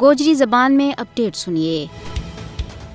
گوجری زبان میں اپڈیٹ سنیے۔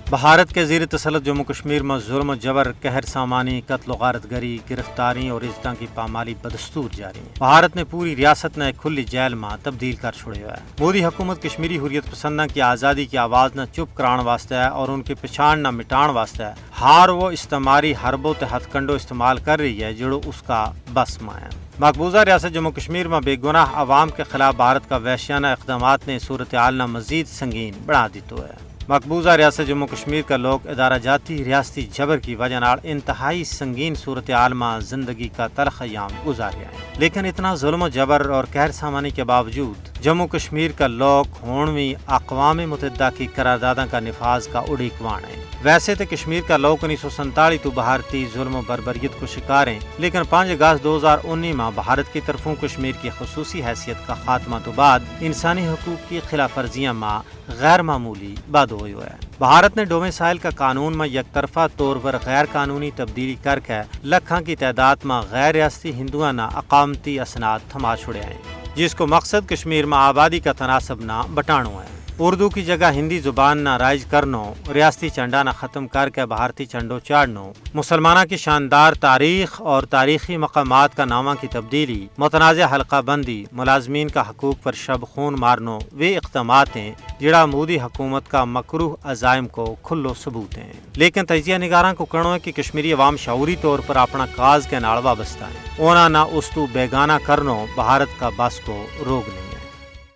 بھارت کے زیر تسلط جموں کشمیر میں ظلم و جبر، قہر سامانی، قتل و غارت گری، گرفتاری اور عزتوں کی پامالی بدستور جاری ہے۔ بھارت نے پوری ریاست نے ایک کھلی جیل میں تبدیل کر چھوڑے ہوا ہے۔ مودی حکومت کشمیری حریت پسنداں کی آزادی کی آواز نہ چپ کران واسطے ہے اور ان کی پچھان نہ مٹان واسطے ہے ہار وہ استعماری حربوں تے ہتھ کنڈو استعمال کر رہی ہے جڑو اس کا بس میں ہے۔ مقبوضہ ریاست جموں کشمیر میں بے گناہ عوام کے خلاف بھارت کا وحشیانہ اقدامات نے صورتحال نہ مزید سنگین بنا دیتو ہے۔ مقبوضہ ریاست جموں کشمیر کا لوگ ادارہ جاتی ریاستی جبر کی وجہ نال انتہائی سنگین صورتحال میں زندگی کا تلخ ایام گزارے ہیں، لیکن اتنا ظلم و جبر اور قہر سامانی کے باوجود جموں کشمیر کا لوگ ہونویں اقوام متحدہ کی قراردادوں کا نفاذ کا اڑیکوان ہے۔ ویسے تو کشمیر کا لوگ 1947 تو بھارتی ظلم و بربریت کو شکار ہیں، لیکن 5 اگست 2019 میں بھارت کی طرفوں کشمیر کی خصوصی حیثیت کا خاتمہ تو بعد انسانی حقوق کی خلاف ورزیاں میں غیر معمولی بد ہوئی ہے۔ بھارت نے ڈومیسائل کا قانون میں یک طرفہ طور پر غیر قانونی تبدیلی کر کے لکھاں کی تعداد میں غیر ریاستی ہندوؤں نہ اقامتی اسناد تھما چھڑے ہیں، جس کو مقصد کشمیر میں آبادی کا تناسب نہ بٹانو ہے۔ اردو کی جگہ ہندی زبان نہ رائج کرنو، ریاستی چنڈا نہ ختم کر کے بھارتی چنڈو چاڑنو، مسلمانوں کی شاندار تاریخ اور تاریخی مقامات کا نامہ کی تبدیلی، متنازع حلقہ بندی، ملازمین کا حقوق پر شب خون مارنو، وہ اقدامات ہیں جڑا مودی حکومت کا مکروہ عزائم کو کھلو ثبوت ہیں۔ لیکن تجزیہ نگاراں کو کہنا ہے کہ کشمیری عوام شعوری طور پر اپنا کاز کے نال وابستہ ہے، اونا نہ اس تو بیگانہ کرنو بھارت کا بس کو روک نہیں۔